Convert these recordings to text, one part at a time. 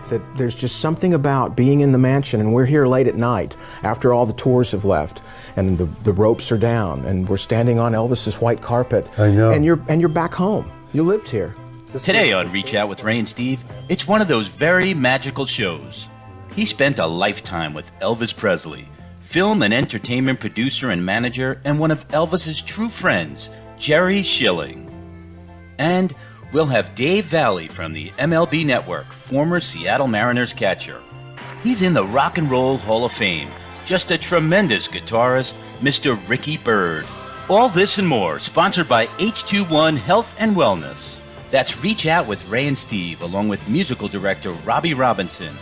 that there's just something about being in the mansion, and we're here late at night after all the tours have left and the ropes are down and we're standing on Elvis's white carpet. I know. And you're back home. You lived here. Today on Reach Out with Ray and Steve, it's one of those very magical shows. He spent a lifetime with Elvis Presley, film and entertainment producer and manager, and one of Elvis's true friends, Jerry Schilling. And we'll have Dave Valley from the MLB Network, former Seattle Mariners catcher. He's in the Rock and Roll Hall of Fame, just a tremendous guitarist, Mr. Ricky Byrd. All this and more, sponsored by H21 Health and Wellness. That's Reach Out with Ray and Steve, along with musical director Robbie Robinson.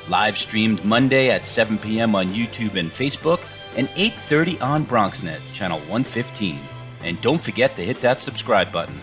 Live streamed Monday at 7 p.m. on YouTube and Facebook, and 8:30 on BronxNet, channel 115. And don't forget to hit that subscribe button.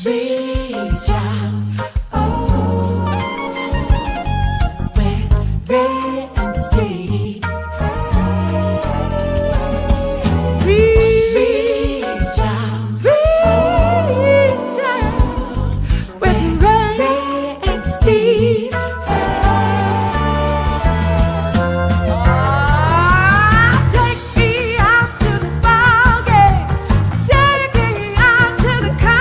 Reach out, oh, with Ray and Steve. Reach out, with Ray and Steve. Take me out to the ball game. Take me out to the car.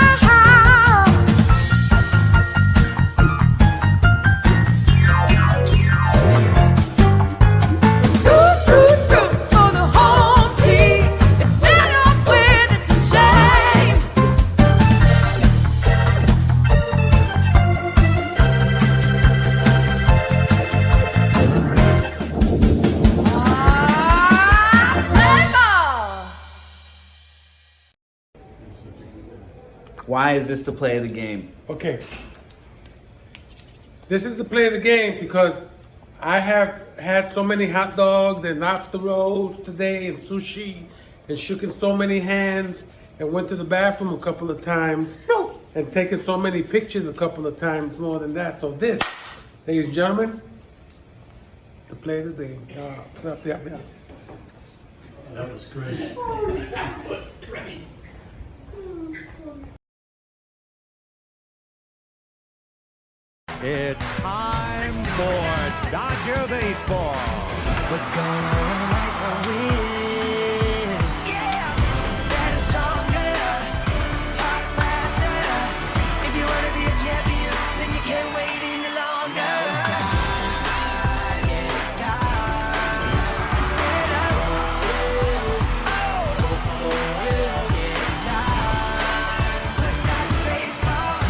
Why is this the play of the game? Okay. This is the play of the game because I have had so many hot dogs and lobster rolls today and sushi and shaken so many hands and went to the bathroom a couple of times and taken so many pictures a couple of times more than that. So this, ladies and gentlemen, the play of the game. Yeah. That was great. It's time for Dodger Baseball. We're gonna like a win. Yeah, better, stronger, harder, faster. If you wanna be a champion, then you can't wait any longer. Now it's time, yeah, it's time to stand up. Oh, yeah, it's time for Dodger Baseball.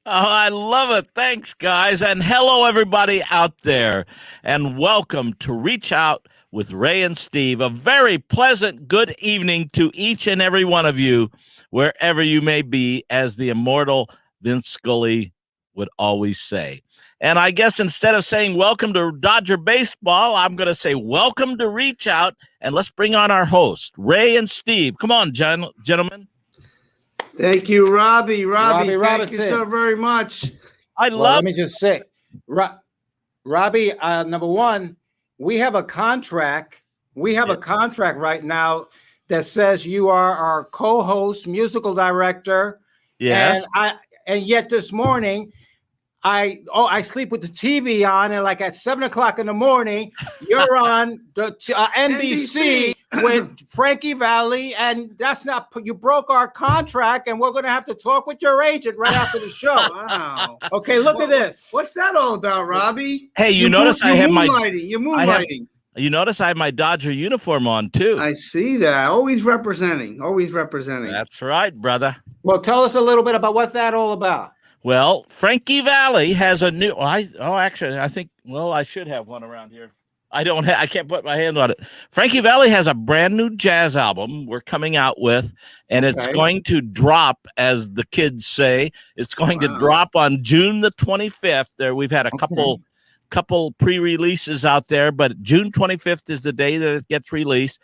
Oh, I love it. Thanks, guys. And hello, everybody out there. And welcome to Reach Out with Ray and Steve. A very pleasant good evening to each and every one of you, wherever you may be, as the immortal Vince Scully would always say. And I guess instead of saying welcome to Dodger Baseball, I'm going to say welcome to Reach Out. And let's bring on our host, Ray and Steve. Come on, gentlemen. Thank you, Robbie. Robbie Thank Robinson. you so very much. Let me just say, Robbie, number one, we have a contract. We have a contract right now that says you are our co-host, musical director. Yes. And yet this morning, I sleep with the TV on, and like at 7:00 in the morning, you're on the NBC with Frankie Valli, and that's not, you broke our contract, and we're going to have to talk with your agent right after the show. Wow. Okay, look at this. What's that all about, Robbie? Hey, you notice I have my You're moonlighting. You notice I have my Dodger uniform on too. I see that. Always representing. Always representing. That's right, brother. Well, tell us a little bit about what's that all about. Well, Frankie Valli has a new. I think. Well, I should have one around here. I can't put my hand on it. Frankie Valli has a brand new jazz album we're coming out with, and it's going to drop, as the kids say. It's going to drop on June the 25th. There, we've had a couple pre-releases out there, but June 25th is the day that it gets released.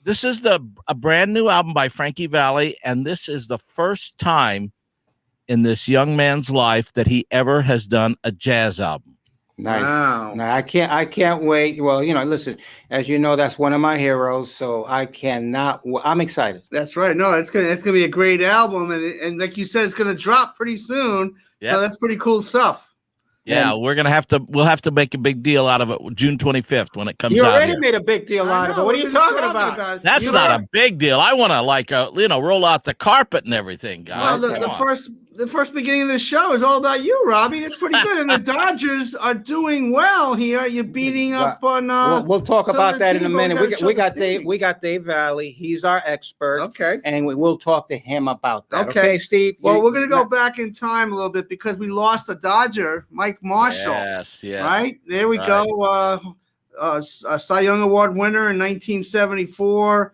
This is a brand new album by Frankie Valli, and this is the first time in this young man's life that he ever has done a jazz album. Nice. Wow. No, I can't wait. Well, listen, as you know, that's one of my heroes, so I'm excited. That's right. No, it's gonna be a great album, and like you said, it's gonna drop pretty soon. Yep. So that's pretty cool stuff. Yeah, we'll have to make a big deal out of it June 25th when it comes out. You already made a big deal out of it. What are you talking about? That's not a big deal. I want to roll out the carpet and everything, guys. Well, the first beginning of the show is all about you, Robbie. That's pretty good. And the Dodgers are doing well here. You're beating up on. We'll talk about that in a minute. We got Dave Valli. He's our expert. Okay. And we'll talk to him about that. Okay, Steve. Well, we're gonna go back in time a little bit because we lost a Dodger, Mike Marshall. Yes. Right there we go. A Cy Young Award winner in 1974.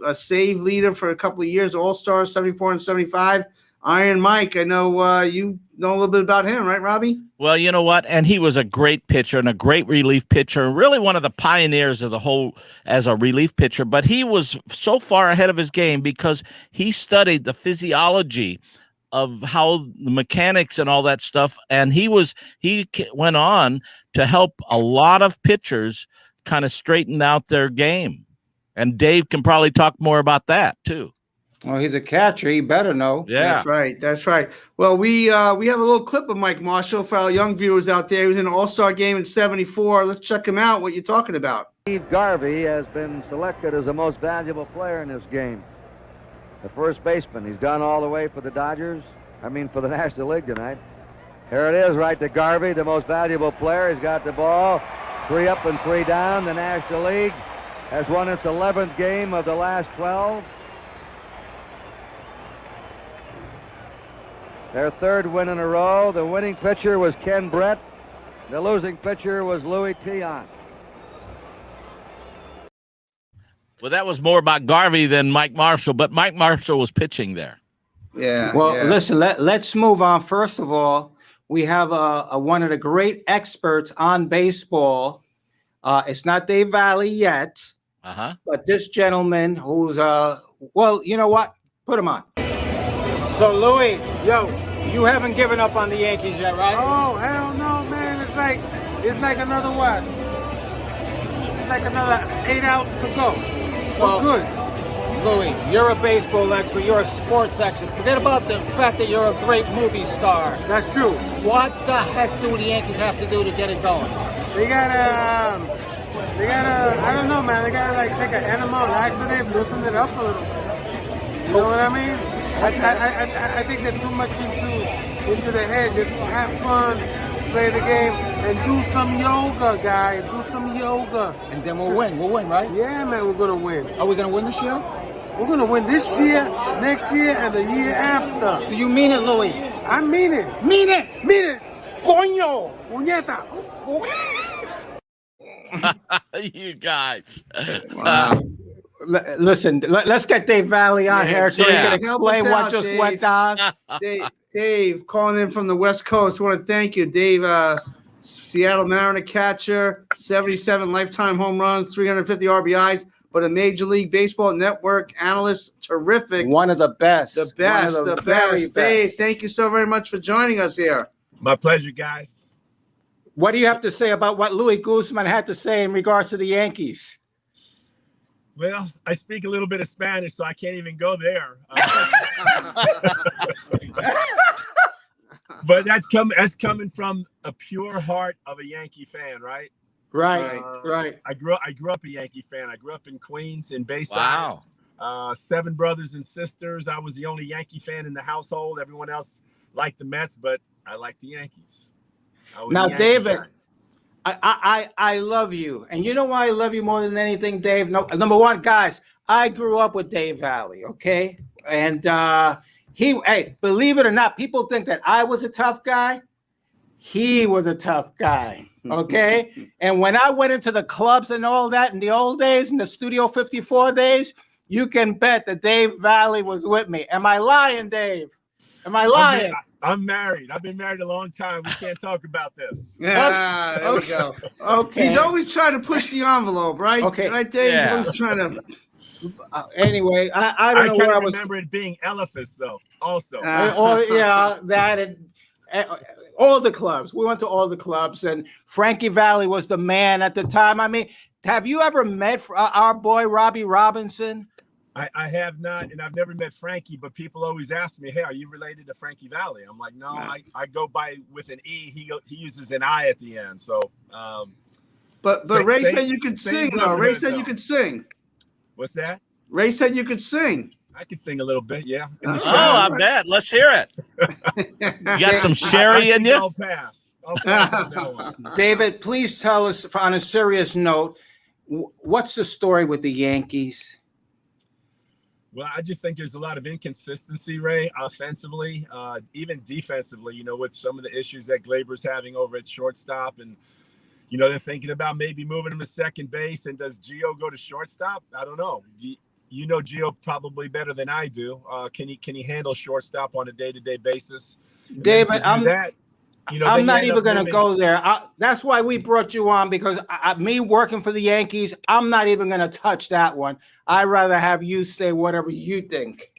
A save leader for a couple of years, All-Star 74 and 75. Iron Mike, I know you know a little bit about him, right, Robbie? Well, you know what? And he was a great pitcher and a great relief pitcher, really one of the pioneers of the whole as a relief pitcher. But he was so far ahead of his game because he studied the physiology of how the mechanics and all that stuff. And he went on to help a lot of pitchers kind of straighten out their game. And Dave can probably talk more about that, too. Well, he's a catcher. He better know. Yeah, that's right. Well, we have a little clip of Mike Marshall for our young viewers out there. He was in an All-Star game in '74. Let's check him out. What you're talking about? Steve Garvey has been selected as the most valuable player in this game. The first baseman. He's gone all the way for the Dodgers. For the National League tonight. Here it is, right to Garvey, the most valuable player. He's got the ball. 3 up and 3 down. The National League has won its 11th game of the last 12. Their third win in a row. The winning pitcher was Ken Brett. The losing pitcher was Louis Tiant. Well, that was more about Garvey than Mike Marshall, but Mike Marshall was pitching there. Yeah. Well, listen, let's move on. First of all, we have one of the great experts on baseball. It's not Dave Valli yet, but this gentleman who's well, you know what? Put him on. So, Louis, you haven't given up on the Yankees yet, right? Oh, hell no, man. It's like another what? It's like another 8 outs to go. So good. Louis, you're a baseball expert. You're a sports expert. Forget about the fact that you're a great movie star. That's true. What the heck do the Yankees have to do to get it going? They gotta, I don't know, man. They gotta take an animal laxative, loosen it up a little. You know what I mean? I think they're too much into the head. Just have fun, play the game, and do some yoga, guys. Do some yoga. And then we'll win. We'll win, right? Yeah, man, we're gonna win. Are we gonna win this year? We're gonna win this year, next year, and the year after. Do you mean it, Louis? I mean it. Mean it. Mean it. Coño. Puñeta. You guys. Wow. Listen, let's get Dave Valli on here so he can explain what just went on. Dave, calling in from the West Coast. I want to thank you, Dave. Seattle Mariner catcher, 77 lifetime home runs, 350 RBIs, but a Major League Baseball Network analyst, terrific. One of the best. The best. One of the best. Dave, thank you so very much for joining us here. My pleasure, guys. What do you have to say about what Louis Guzman had to say in regards to the Yankees? Well, I speak a little bit of Spanish, so I can't even go there. But that's coming from a pure heart of a Yankee fan, right? Right. I grew up a Yankee fan. I grew up in Queens, in Bayside. Wow. 7 brothers and sisters. I was the only Yankee fan in the household. Everyone else liked the Mets, but I liked the Yankees. Now, David, I love you. And you know why I love you more than anything, Dave? No, number one, guys, I grew up with Dave Valli, okay? And believe it or not, people think that I was a tough guy. he was a tough guy. Okay. And when I went into the clubs and all that in the old days, in the Studio 54 days, you can bet that Dave Valley was with me. Am I lying, Dave? Am I lying? I'm married. I've been married a long time. We can't talk about this. Yeah, there we go. Okay. He's always trying to push the envelope, right? Okay. Right, Dave? Yeah. He's always trying to. Anyway, I don't know can't where I was. remember it being Eliphas, though, also. That and all the clubs. We went to all the clubs, and Frankie Valli was the man at the time. I mean, have you ever met our boy Robbie Robinson? I have not, and I've never met Frankie, but people always ask me, hey, are you related to Frankie Valli? I'm like, no, I go by with an E. He uses an I at the end. So, But Ray said you could sing, though. Ray said you could sing. What's that? Ray said you could sing. I can sing a little bit, yeah. I bet. Let's hear it. You got some sherry in you? I'll pass on that one. David, please tell us on a serious note, what's the story with the Yankees? Well, I just think there's a lot of inconsistency, Ray, offensively, even defensively, with some of the issues that Glaber's having over at shortstop. And, they're thinking about maybe moving him to second base. And does Gio go to shortstop? I don't know. You know Gio probably better than I do. Can he handle shortstop on a day-to-day basis? David, I'm not even going to go there. That's why we brought you on, because me working for the Yankees, I'm not even going to touch that one. I'd rather have you say whatever you think.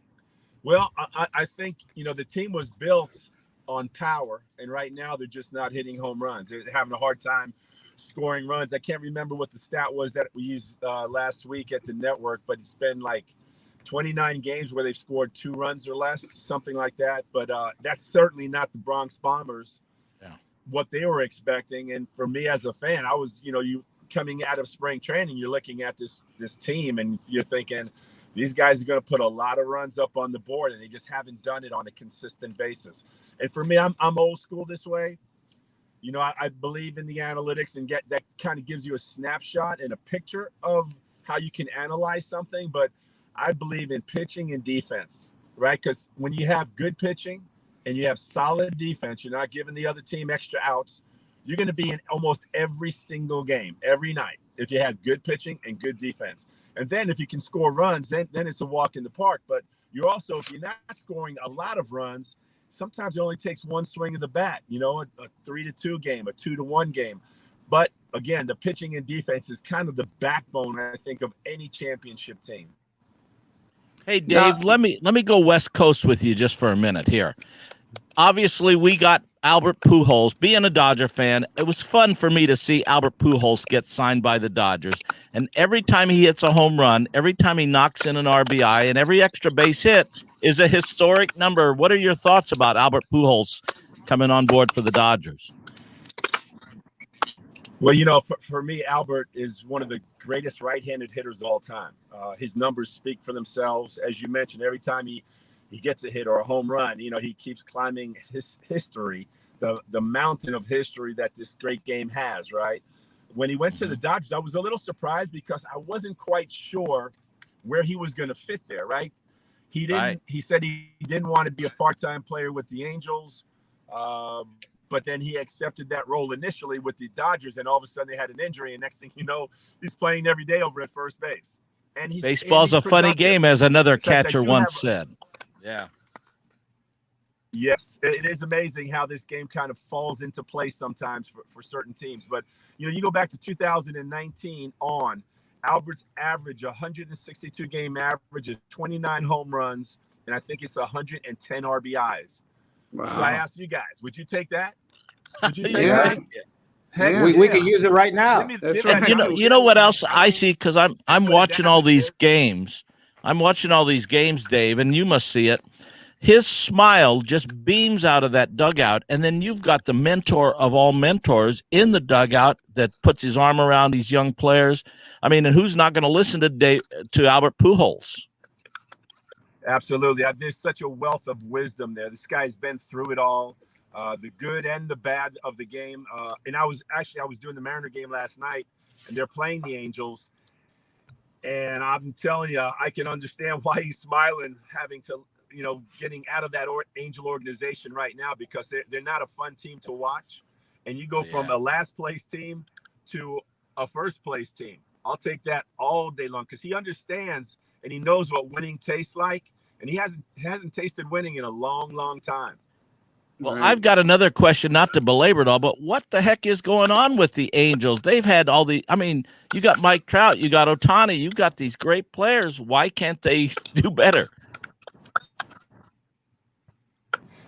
Well, I think, the team was built on power, and right now they're just not hitting home runs. They're having a hard time scoring runs. I can't remember what the stat was that we used last week at the network, but it's been like 29 games where they've scored 2 runs or less, something like that. But that's certainly not the Bronx Bombers, what they were expecting. And for me as a fan, I was, you coming out of spring training, you're looking at this team and you're thinking these guys are going to put a lot of runs up on the board, and they just haven't done it on a consistent basis. And for me, I'm old school this way. I believe in the analytics, and that kind of gives you a snapshot and a picture of how you can analyze something. But I believe in pitching and defense, right? Because when you have good pitching and you have solid defense, you're not giving the other team extra outs. You're going to be in almost every single game, every night, if you have good pitching and good defense. And then if you can score runs, then it's a walk in the park. But you're also, if you're not scoring a lot of runs, sometimes it only takes one swing of the bat, a 3-2 game, a 2-1 game. But again, the pitching and defense is kind of the backbone, I think, of any championship team. Hey, Dave, let me go West Coast with you just for a minute here. Obviously, we got Albert Pujols. Being a Dodger fan, it was fun for me to see Albert Pujols get signed by the Dodgers. And every time he hits a home run, every time he knocks in an RBI, and every extra base hit is a historic number. What are your thoughts about Albert Pujols coming on board for the Dodgers? Well, for me, Albert is one of the greatest right-handed hitters of all time. His numbers speak for themselves. As you mentioned, every time he gets a hit or a home run, he keeps climbing his history, the mountain of history that this great game has, right? When he went to the Dodgers, I was a little surprised because I wasn't quite sure where he was going to fit there, right? He said he didn't want to be a part-time player with the Angels, but then he accepted that role initially with the Dodgers, and all of a sudden they had an injury, and next thing you know, he's playing every day over at first base. And baseball's a funny game, as another catcher once said. Yeah. Yes, it is amazing how this game kind of falls into place sometimes for certain teams. But, you go back to 2019 on, Albert's average, 162 game average is 29 home runs, and I think it's 110 RBIs. Wow. So I ask you guys, would you take that? Would you take that? Heck, we could use it right now. That's right. You know what else I see, because I'm watching all these games. I'm watching all these games, Dave, and you must see it. His smile just beams out of that dugout, and then you've got the mentor of all mentors in the dugout that puts his arm around these young players. I mean, and who's not going to listen to Albert Pujols? Absolutely. There's such a wealth of wisdom there. This guy's been through it all, the good and the bad of the game. And I was doing the Mariner game last night, and they're playing the Angels. And I'm telling you, I can understand why he's smiling, having to, getting out of that Angel organization right now, because they're not a fun team to watch. and you go from a last place team to a first place team. I'll take that all day long because he understands and he knows what winning tastes like, and he hasn't tasted winning in a long, long time. Well, I've got another question, not to belabor it all, but what the heck is going on with the Angels? They've had you got Mike Trout, you got Ohtani, you got these great players. Why can't they do better?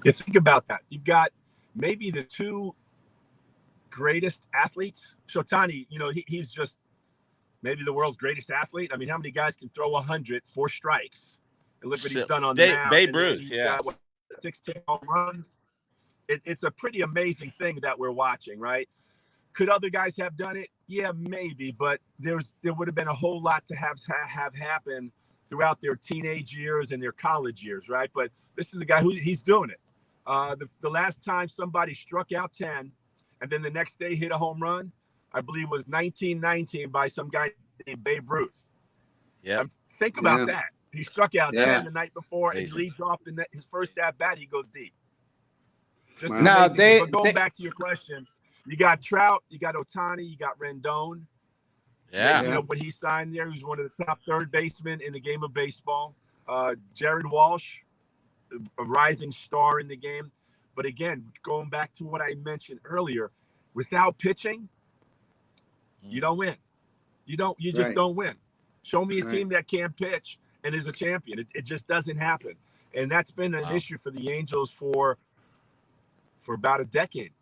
You think about that. You've got maybe the two greatest athletes. Ohtani, he's just maybe the world's greatest athlete. I mean, how many guys can throw 100, 4 strikes? And look what he's done on the mound. Babe Ruth, got, 16 home runs. It's a pretty amazing thing that we're watching, right? Could other guys have done it? Yeah, maybe, but there would have been a whole lot to have happen throughout their teenage years and their college years, right? But this is a guy he's doing it. The last time somebody struck out 10 and then the next day hit a home run, I believe was 1919 by some guy named Babe Ruth. Yeah. Think about that. He struck out 10 the night before and he leads off his first at bat, he goes deep. Just now, but going back to your question, you got Trout, you got Ohtani, you got Rendon. Yeah. When he signed there, he was one of the top third basemen in the game of baseball. Jared Walsh, a rising star in the game. But again, going back to what I mentioned earlier, without pitching, you don't win. You just don't win. Show me a team that can't pitch and is a champion. It just doesn't happen. And that's been an issue for the Angels for about a decade.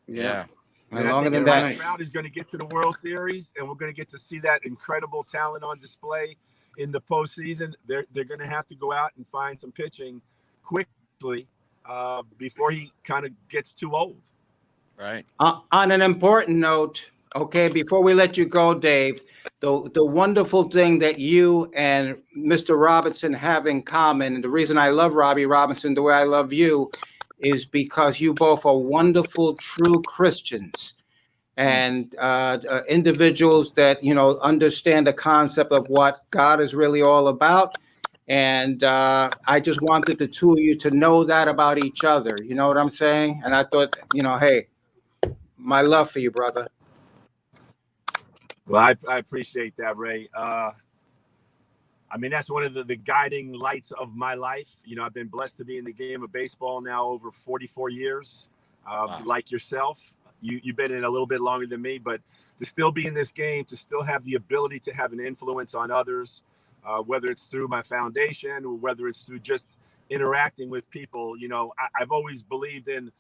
Yeah. And longer than that. Trout is going to get to the World Series, and we're going to get to see that incredible talent on display in the postseason. They're going to have to go out and find some pitching quickly before he kind of gets too old. Right. On an important note, okay, before we let you go, Dave, the wonderful thing that you and Mr. Robinson have in common, and the reason I love Robbie Robinson the way I love you, is because you both are wonderful, true Christians and individuals that, understand the concept of what God is really all about. And I just wanted the two of you to know that about each other. You know what I'm saying? And I thought, hey, my love for you, brother. Well, I appreciate that, Ray. That's one of the guiding lights of my life. I've been blessed to be in the game of baseball now over 44 years. Like yourself, you've been in a little bit longer than me, but to still be in this game, to still have the ability to have an influence on others, whether it's through my foundation or whether it's through just interacting with people. I've always believed in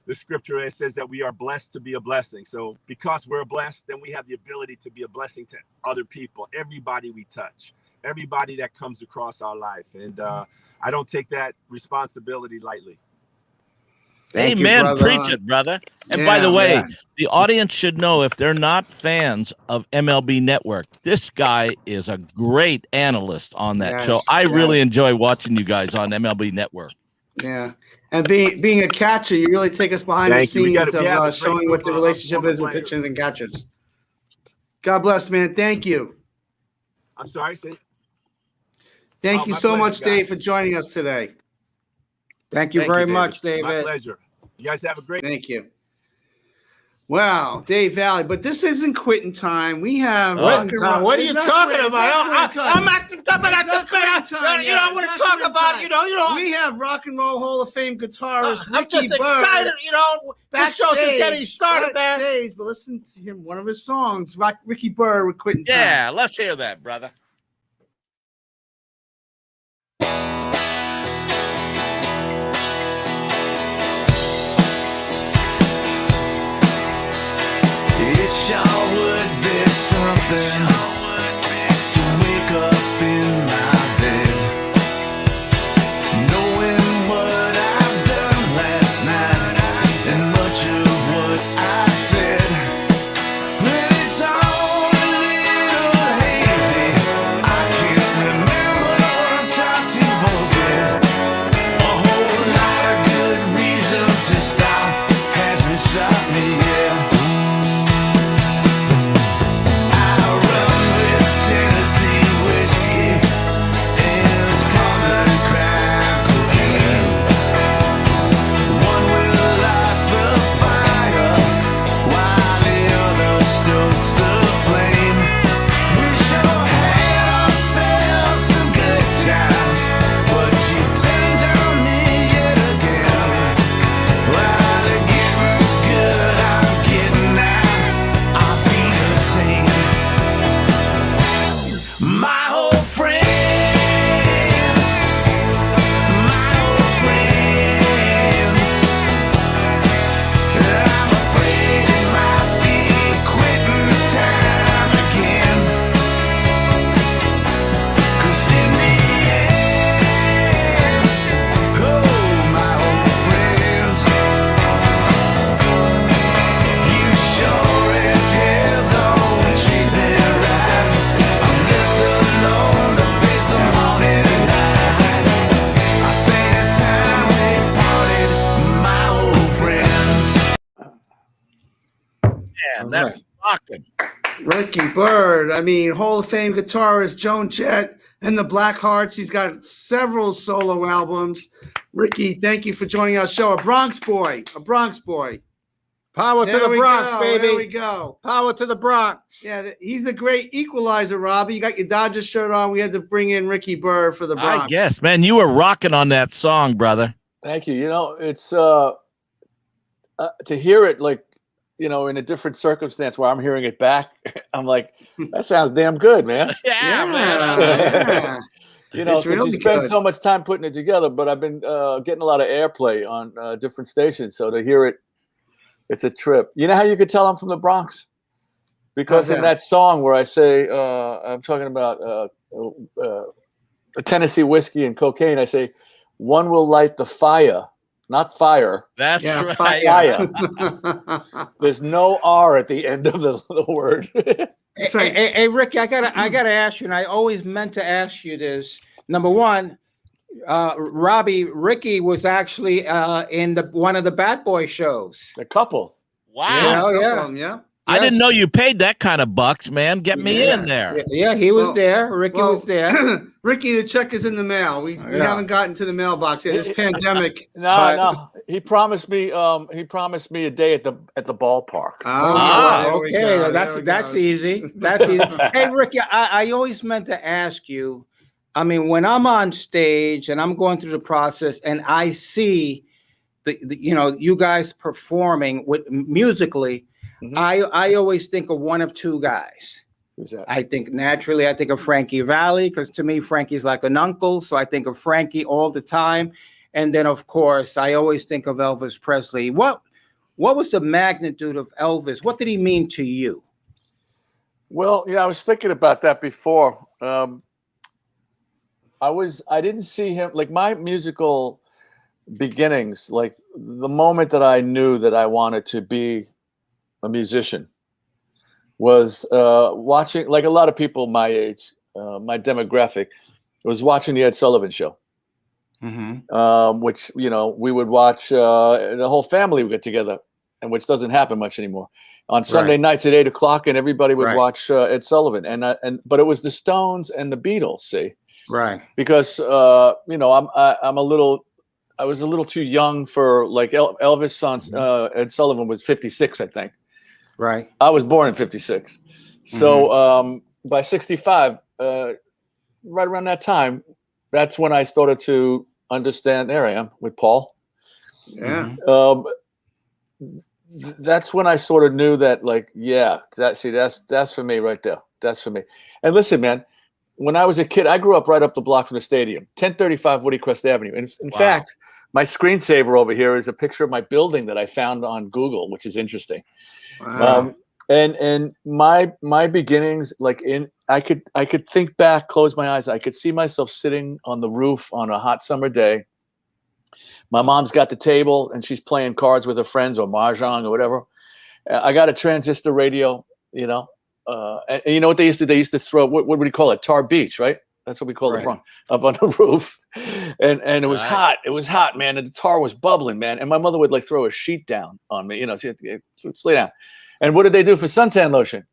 the scripture that says that we are blessed to be a blessing. So because we're blessed, then we have the ability to be a blessing to other people, everybody we touch, everybody that comes across our life. And I don't take that responsibility lightly. Amen. Preach it, brother. And by the way, the audience should know, if they're not fans of MLB Network, this guy is a great analyst on that show. I really enjoy watching you guys on MLB Network. Yeah. And being a catcher, you really take us behind the scenes of showing what the relationship is with pitchers and catchers. God bless, man. Thank you. I'm sorry. Thank you so much, Dave, for joining us today. Thank you very much, David. My pleasure. You guys have a great. Thank you. Wow, Dave Valley, but this isn't quitting time. We have. What are you talking about? I'm at the top of I want to talk about. We have Rock and Roll Hall of Fame guitarist. I'm just excited. This show's getting started, man. But listen to him. One of his songs, Ricky Byrd with "Quitting Time." Yeah, let's hear that, brother. It sure would be something to wake up in my bed, knowing what I've done last night and much of what I said. Well, it's all a little hazy. I can't remember, I'm trying to forget. A whole lot of good reason to stop hasn't stopped me yet. I run rocking. Ricky Byrd. I mean, Hall of Fame guitarist Joan Jett and the Blackhearts. He's got several solo albums. Ricky, thank you for joining our show. A Bronx boy. Power to There the we Bronx, go, baby. There we go. Power to the Bronx. Yeah, he's a great equalizer, Robbie. You got your Dodgers shirt on. We had to bring in Ricky Byrd for the Bronx. I guess, man, you were rocking on that song, brother. Thank you. You know, it's to hear it like, you know, in a different circumstance where I'm hearing it back, I'm like, that sounds damn good, man. Yeah, man. Yeah. You know, It's because really you spend good. so much time putting it together, but I've been getting a lot of airplay on different stations. So to hear it, it's a trip. You know how you could tell I'm from the Bronx? Because How's in that? that song where I say, I'm talking about Tennessee whiskey and cocaine, I say, one will light the fire, not fire. That's Yeah, right. Fire. There's no R at the end of the word. That's right. Hey, Ricky, I gotta ask you, and I always meant to ask you this. Number one, Ricky was actually in one of the Bad Boy shows. A couple. Wow. Oh, yeah. Yeah. I didn't Yes. know you paid that kind of bucks, man. Get me Yeah. in there. Yeah, he was Well- there. Ricky was there. Ricky, the check is in the mail. We Yeah. haven't gotten to the mailbox yet. This pandemic. No. He promised me a day at the ballpark. There we Okay, go, that's there we that's go. easy. That's easy. Hey, Ricky, I always meant to ask you. I mean, when I'm on stage and I'm going through the process and I see the you guys performing with musically, Mhm. I always think of one of two guys. Who's that? I think of Frankie Valli, because to me, Frankie's like an uncle. So I think of Frankie all the time. And then, of course, I always think of Elvis Presley. What was the magnitude of Elvis? What did he mean to you? Well, yeah, I was thinking about that before. I didn't see him like my musical beginnings, like the moment that I knew that I wanted to be a musician was watching, like a lot of people my age, my demographic, was watching the Ed Sullivan Show. Which, you know, we would watch, the whole family would get together, and which doesn't happen much anymore. On Sunday nights at 8 o'clock, and everybody would watch Ed Sullivan, but it was the Stones and the Beatles. See, Right. because you know, I was a little too young for like Elvis. Ed Sullivan was 56, I think. Right. I was born in 56, so by 65, right around that time, that's when I started to understand. There I am with Paul. Yeah. That's when I sort of knew that, like, yeah, that's for me right there. That's for me. And listen, man, when I was a kid, I grew up right up the block from the stadium, 1035 Woody Crest Avenue. And in fact, my screensaver over here is a picture of my building that I found on Google, which is interesting. Wow. And my beginnings, like I could think back, close my eyes, I could see myself sitting on the roof on a hot summer day. My mom's got the table and she's playing cards with her friends or mahjong or whatever. I got a transistor radio, you know, and you know what they used to? They used to throw, what would you call it? Tar Beach, right? That's what we call it up on the roof. And it was hot. It was hot, man. And the tar was bubbling, man. And my mother would like throw a sheet down on me, you know, let's lay down. And what did they do for suntan lotion?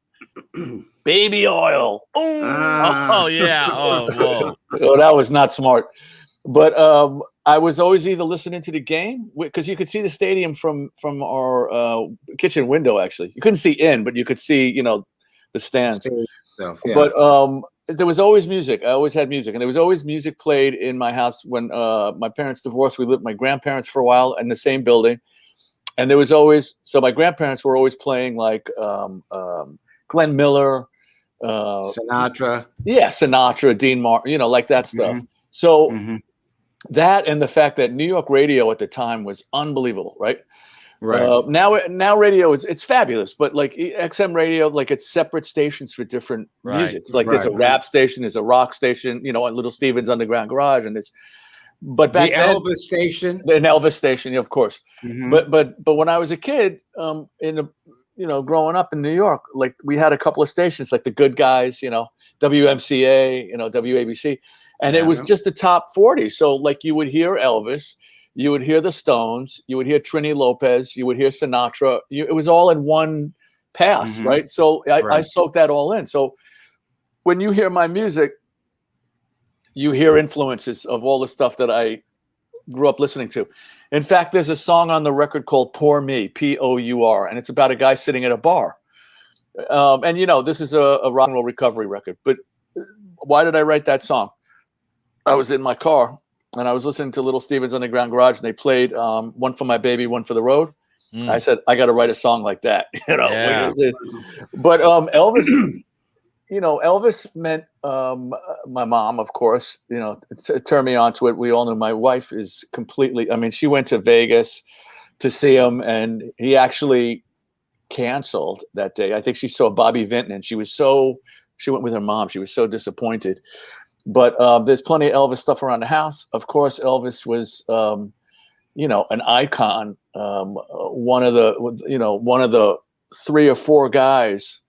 Baby oil. Oh, yeah. Oh, whoa. Oh, that was not smart. But I was always either listening to the game, because you could see the stadium from our kitchen window. Actually, you couldn't see in, but you could see, you know, the stands. But there was always music. I always had music, and there was always music played in my house. When my parents divorced, we lived with my grandparents for a while in the same building, and there was always, so my grandparents were always playing like Glenn Miller, Sinatra. Yeah, Sinatra, Dean Martin, you know, like that stuff. So that, and the fact that New York radio at the time was unbelievable, right? Right. Now radio it's fabulous, but like XM radio, like it's separate stations for different music. It's like there's a rap station, there's a rock station, you know, at Little Steven's Underground Garage, and it's. But back the then, Elvis station. an Elvis station, of course. But when I was a kid, growing up in New York, like we had a couple of stations, like the Good Guys, you know, WMCA, you know, WABC, and it was just the top 40. So like you would hear Elvis, you would hear the Stones, you would hear Trini Lopez, you would hear Sinatra. It was all in one pass, right? So I soaked that all in. So when you hear my music, you hear influences of all the stuff that I grew up listening to. In fact, there's a song on the record called Pour Me, P-O-U-R, and it's about a guy sitting at a bar. And, you know, this is a rock and roll recovery record. But why did I write that song? I was in my car, and I was listening to Little Steven's Underground Garage, and they played One for My Baby, One for the Road. I said, I got to write a song like that. You know, but Elvis, you know, Elvis meant my mom, of course, you know, turned me on to it. We all knew my wife is completely, I mean, she went to Vegas to see him, and he actually canceled that day. I think she saw Bobby Vinton, and she went with her mom. She was so disappointed. But there's plenty of Elvis stuff around the house. Of course, Elvis was, you know, an icon. One of the 3 or 4 guys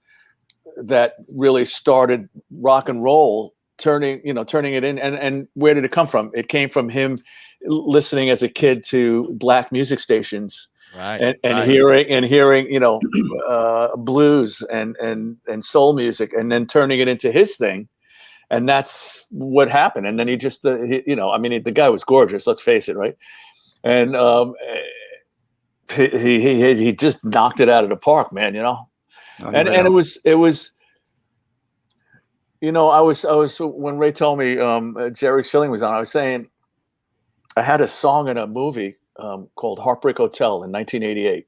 that really started rock and roll, turning it in. And where did it come from? It came from him listening as a kid to black music stations, and hearing, you know, blues and soul music, and then turning it into his thing. And that's what happened. And then he just, you know, I mean, the guy was gorgeous. Let's face it, right? And he just knocked it out of the park, man. You know, and it was, you know, I was when Ray told me Jerry Schilling was on, I was saying I had a song in a movie called Heartbreak Hotel in 1988,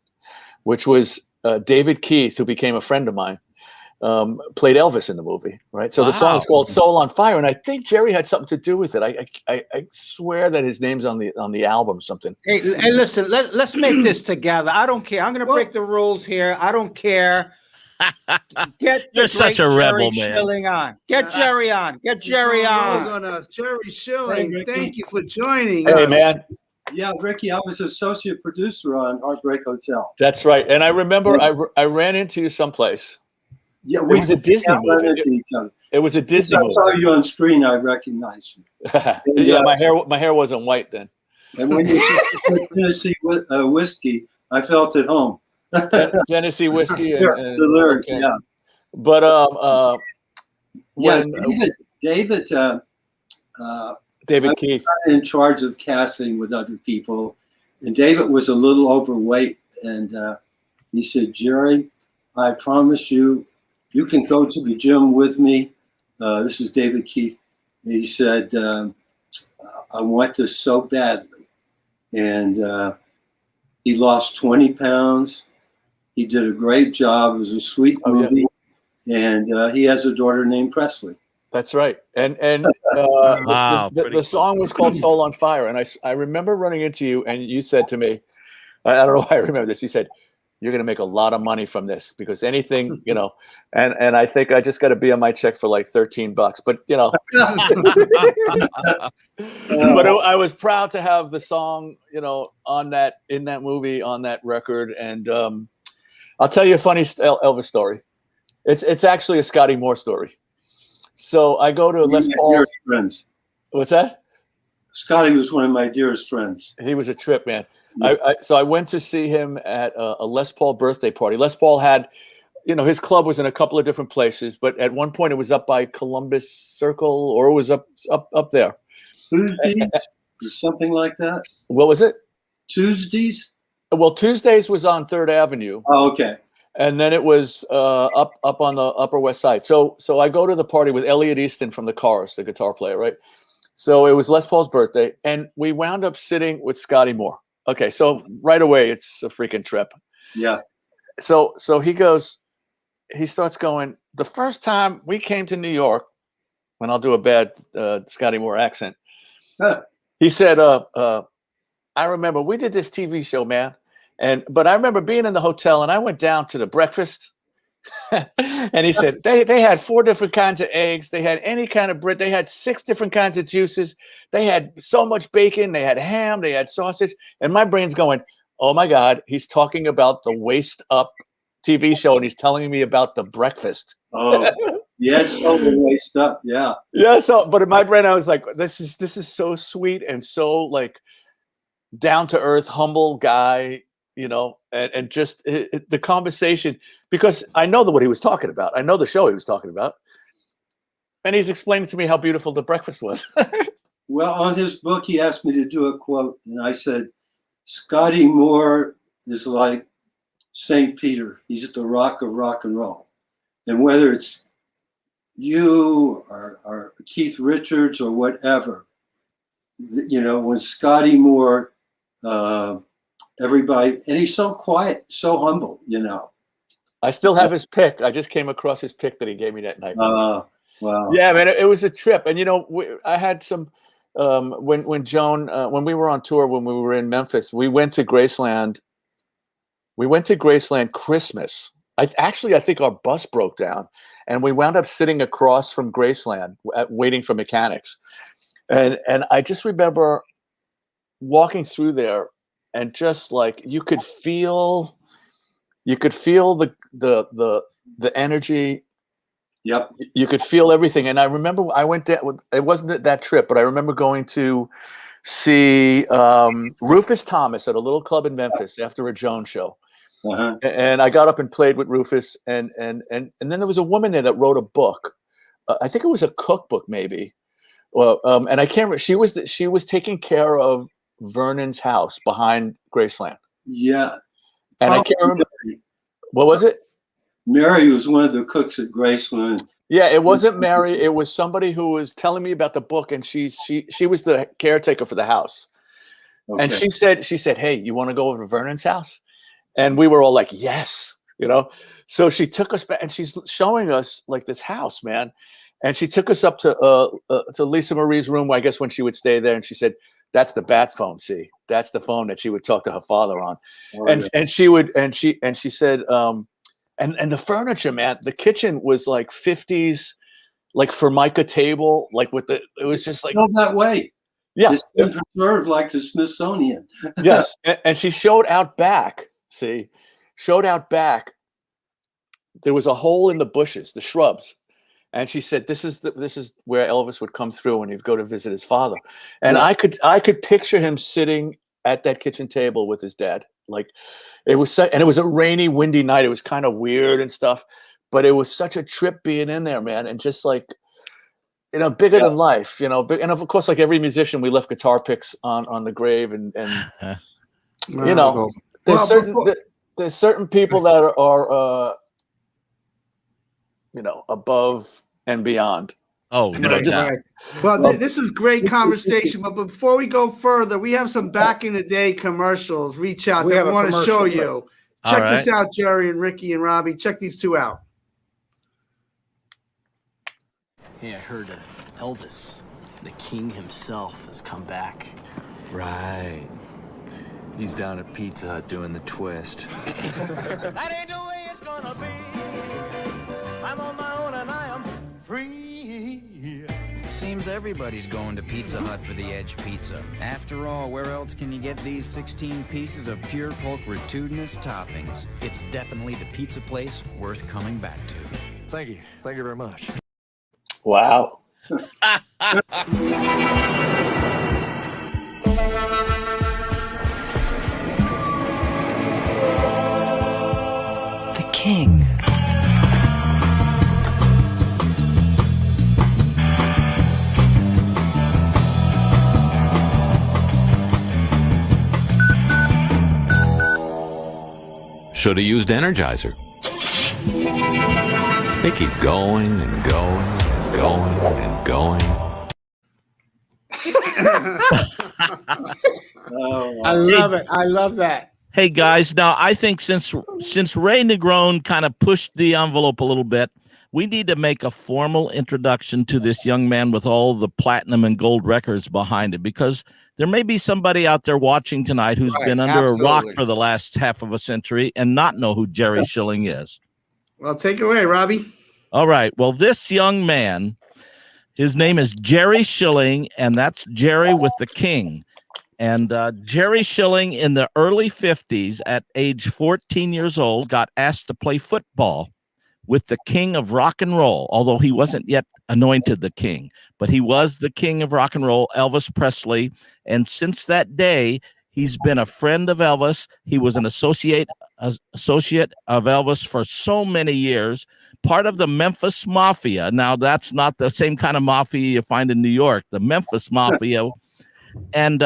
which was David Keith, who became a friend of mine, played Elvis in the movie, right? So the song is called Soul on Fire, and I think Jerry had something to do with it. I swear that his name's on the album or something. Hey, listen, let's make this together. I don't care. I'm going to break the rules here. I don't care. You're such a rebel, man. Schilling on. Get Jerry on. Get Jerry on. Jerry Schilling, thank you for joining us. Hey, man. Yeah, Ricky, I was associate producer on Heartbreak Hotel. That's right. And I remember I ran into you someplace. Yeah, it was a Disney movie. It was a Disney movie. I saw you on screen. I recognized you. Yeah, my hair wasn't white then. And when you said Tennessee whiskey, I felt at home. Tennessee whiskey. The lyrics, okay. Yeah. But David Keith in charge of casting with other people, and David was a little overweight, and he said, "Jerry, I promise you, you can go to the gym with me." This is David Keith. He said, "I want this so badly," and he lost 20 pounds. He did a great job. It was a sweet movie, and he has a daughter named Presley. That's right. And the song was called Soul on Fire. And I remember running into you, and you said to me, I don't know why I remember this. You said, "You're going to make a lot of money from this, because anything, you know," and I think I just got to be on my check for like $13, but you know, but I was proud to have the song, you know, in that movie, on that record. And I'll tell you a funny Elvis story. It's actually a Scotty Moore story. So I go to Les Paul's friends. What's that? Scotty was one of my dearest friends. He was a trip, man. So I went to see him at a Les Paul birthday party. Les Paul had, you know, his club was in a couple of different places, but at one point it was up by Columbus Circle, or it was up there. Tuesdays, or something like that. What was it? Tuesdays? Well, Tuesdays was on 3rd Avenue. Oh, okay. And then it was up on the Upper West Side. So I go to the party with Elliot Easton from the Cars, the guitar player, right? So it was Les Paul's birthday, and we wound up sitting with Scotty Moore. Okay, so right away it's a freaking trip. Yeah. So he starts going, "The first time we came to New York," and I'll do a bad Scotty Moore accent. Huh. He said, "I remember we did this TV show, man. But I remember being in the hotel, and I went down to the breakfast." And he said they had 4 different kinds of eggs. They had any kind of bread. They had 6 different kinds of juices. They had so much bacon. They had ham. They had sausage. And my brain's going, "Oh my God, he's talking about the Waist Up TV show, and he's telling me about the breakfast." Oh, yeah, it's so Waist Up, yeah. Yeah. So, but in my brain, I was like, this is so sweet and so like down to earth, humble guy. and just the conversation, because I know what he was talking about. I know the show he was talking about. And he's explaining to me how beautiful the breakfast was. Well, on his book, he asked me to do a quote, and I said, Scotty Moore is like St. Peter. He's the rock of rock and roll. And whether it's you or Keith Richards or whatever, when Scotty Moore, everybody, and he's so quiet, so humble, I still have his pick. I just came across his pick that he gave me that night. Wow. Yeah, man, it was a trip. And, I had some, when Joan, when we were on tour, when we were in Memphis, we went to Graceland. We went to Graceland Christmas. I think our bus broke down, and we wound up sitting across from Graceland waiting for mechanics. And I just remember walking through there, and just like you could feel the energy. Yep. You could feel everything. And I remember I went there. It wasn't that trip, but I remember going to see Rufus Thomas at a little club in Memphis after a Joan show. Uh-huh. And I got up and played with Rufus, and then there was a woman there that wrote a book. I think it was a cookbook, maybe. Well, and I can't remember. She was taking care of Vernon's house behind Graceland. Yeah. And I can't remember. What was it? Mary was one of the cooks at Graceland. Yeah, it wasn't Mary. It was somebody who was telling me about the book, and she was the caretaker for the house. Okay. And she said, "Hey, you want to go over to Vernon's house?" And we were all like, "Yes," So she took us back, and she's showing us like this house, man. And she took us up to Lisa Marie's room, I guess, when she would stay there, and she said, "That's the bat phone. See, that's the phone that she would talk to her father on." Oh, and she said. And the furniture, man, the kitchen was like 50s, like Formica table, like it was just like that way. Yeah, it's been preserved like the Smithsonian. Yes, and she showed out back. Showed out back. There was a hole in the bushes, the shrubs, and she said, "This is where Elvis would come through when he'd go to visit his father." And yeah. I could picture him sitting at that kitchen table with his dad, like. It was and it was a rainy, windy night. It was kind of weird and stuff, but it was such a trip being in there, man. And just like, bigger than life, and of course, like every musician, we left guitar picks on the grave, and there's certain people that are above and beyond. Oh, well, this is great conversation. But before we go further, we have some back in the day commercials. Reach out. We want to show you. Check this out, Jerry and Ricky and Robbie. Check these two out. Hey, I heard Elvis, the king himself, has come back. Right. He's down at Pizza Hut doing the twist. That ain't the way it's gonna be. I'm on my own and I am free. Seems everybody's going to Pizza Hut for the Edge Pizza. After all, where else can you get these 16 pieces of pure pulchritudinous toppings? It's definitely the pizza place worth coming back to. Thank you. Thank you very much. Wow. The king. Should have used Energizer. They keep going and going and going and going. I love it. I love that. Hey guys, now I think since Ray Negron kind of pushed the envelope a little bit, we need to make a formal introduction to this young man with all the platinum and gold records behind it, because there may be somebody out there watching tonight who's been under a rock for the last half of a century and not know who Jerry Schilling is. Well, take it away, Robbie. All right. Well, this young man, his name is Jerry Schilling, and that's Jerry with the King. And Jerry Schilling in the early 50s, at age 14 years old, got asked to play football with the king of rock and roll, although he wasn't yet anointed the king, but he was the king of rock and roll, Elvis Presley. And since that day, He's been a friend of Elvis. He was an associate of Elvis for so many years, part of the Memphis Mafia. Now, that's not the same kind of mafia you find in New York, the Memphis Mafia. And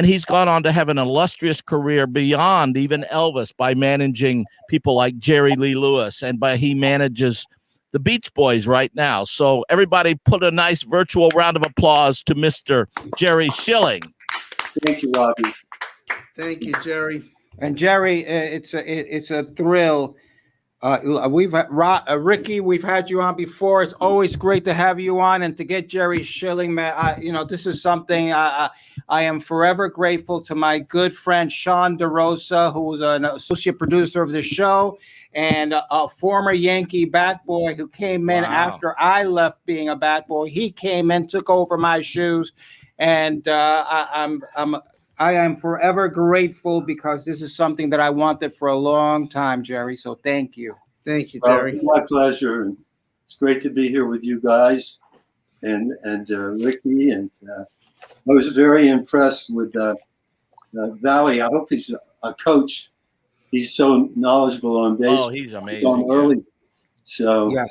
he's gone on to have an illustrious career beyond even Elvis by managing people like Jerry Lee Lewis, and he manages the Beach Boys right now. So everybody put a nice virtual round of applause to Mr. Jerry Schilling. Thank you, Robbie. Thank you, Jerry. And Jerry, it's a thrill. Ricky, we've had you on before. It's always great to have you on, and to get Jerry Schilling, man. This is something I am forever grateful to my good friend Sean DeRosa, who was an associate producer of the show and a former Yankee bat boy who came in after I left being a bat boy. He came in, took over my shoes, and I am forever grateful because this is something that I wanted for a long time, Jerry. So thank you. Thank you, Jerry. It's my pleasure. And it's great to be here with you guys and Ricky. And I was very impressed with Valley. I hope he's a coach. He's so knowledgeable on baseball. Oh, he's amazing. He's on early. So, yes.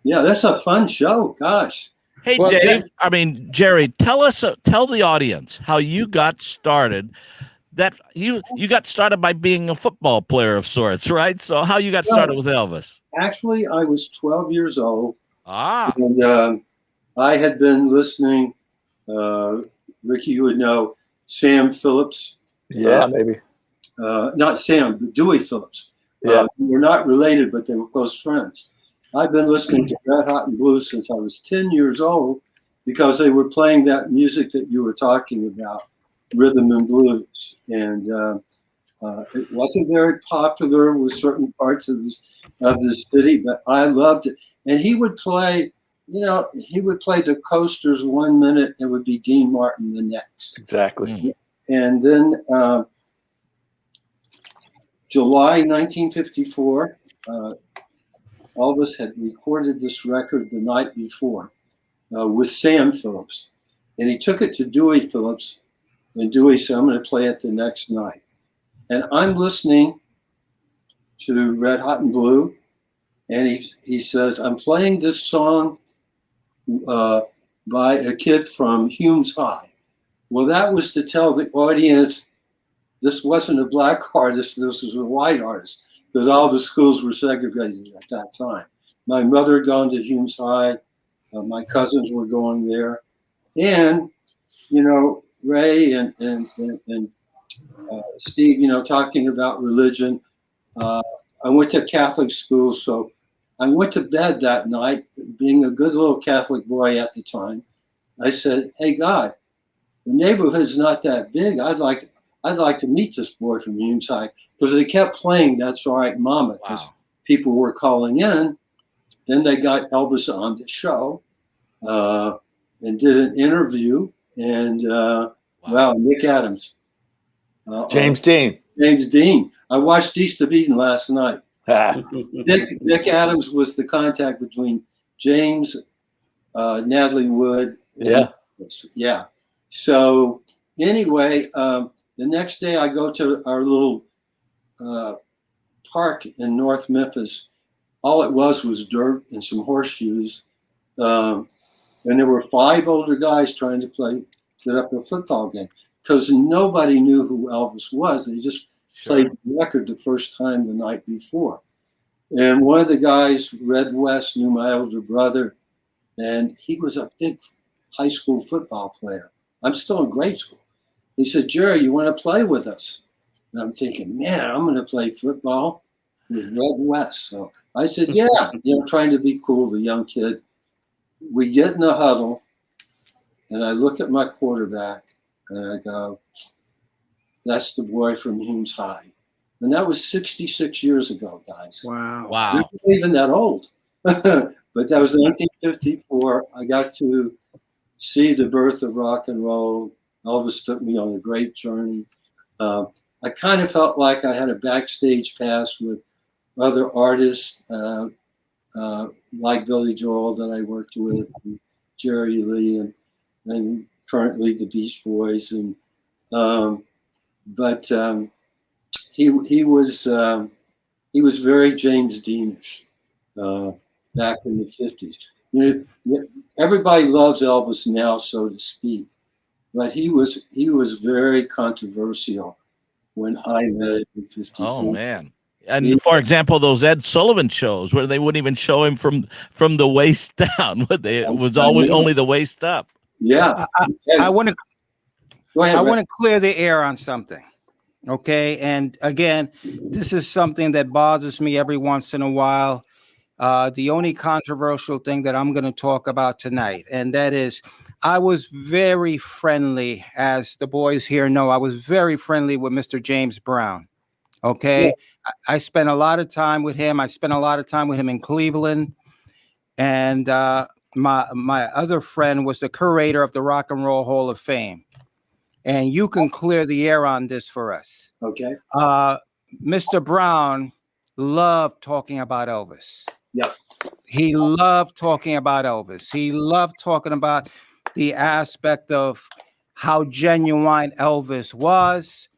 Yeah, that's a fun show. Gosh. Hey, Well, Dave, Jerry, tell the audience how you got started. That you got started by being a football player of sorts, right? So how you got started with Elvis? Actually, I was 12 years old. And I had been listening, Ricky, you would know, Sam Phillips. Yeah, maybe. Not Sam, but Dewey Phillips. Yeah. We're not related, but they were close friends. I've been listening to Red Hot and Blue since I was 10 years old because they were playing that music that you were talking about, rhythm and blues. And it wasn't very popular with certain parts of the city, but I loved it. And he would play, the Coasters 1 minute, it would be Dean Martin the next. Exactly. And then July 1954, Elvis had recorded this record the night before with Sam Phillips. And he took it to Dewey Phillips, and Dewey said, I'm going to play it the next night. And I'm listening to Red Hot and Blue, and he says, I'm playing this song by a kid from Humes High. Well, that was to tell the audience this wasn't a black artist, this was a white artist, because all the schools were segregated at that time. My mother had gone to Humes High. My cousins were going there. And, Ray and Steve, talking about religion. I went to Catholic school, so I went to bed that night, being a good little Catholic boy at the time. I said, hey, God, the neighborhood's not that big. I'd like to meet this boy from Humes High, because they kept playing That's All Right, Mama, because people were calling in. Then they got Elvis on the show and did an interview. And, Nick Adams. James Dean. James Dean. I watched East of Eden last night. Nick Adams was the contact between James, Natalie Wood. Yeah. So anyway, the next day I go to our little park in North Memphis. All it was dirt and some horseshoes. And there were 5 older guys trying to set up a football game because nobody knew who Elvis was. They just played the record the first time the night before. And one of the guys, Red West, knew my older brother, and he was a big high school football player. I'm still in grade school. He said, Jerry, you want to play with us? And I'm thinking, man, I'm going to play football with Red West. So I said, yeah, trying to be cool, the young kid. We get in the huddle, and I look at my quarterback, and I go, that's the boy from Humes High. And that was 66 years ago, guys. Wow. I'm not even that old. But that was 1954. I got to see the birth of rock and roll. Elvis took me on a great journey. I kind of felt like I had a backstage pass with other artists like Billy Joel that I worked with, and Jerry Lee, and currently the Beach Boys. And but he was very James Deanish back in the 50s. You know, everybody loves Elvis now, so to speak, but he was very controversial when I met him in 54. Oh man. And for example, those Ed Sullivan shows where they wouldn't even show him from the waist down, it was always only the waist up. Yeah. I want to Go ahead, I Rick. want to clear the air on something. Okay. And again, this is something that bothers me every once in a while. The only controversial thing that I'm going to talk about tonight, and that is I was very friendly, as the boys here know, I was very friendly with Mr. James Brown. Okay. Yeah. I spent a lot of time with him. I spent a lot of time with him in Cleveland. And my other friend was the curator of the Rock and Roll Hall of Fame. And you can clear the air on this for us. Okay. Mr. Brown loved talking about Elvis. Yep. He loved talking about Elvis. He loved talking about the aspect of how genuine Elvis was,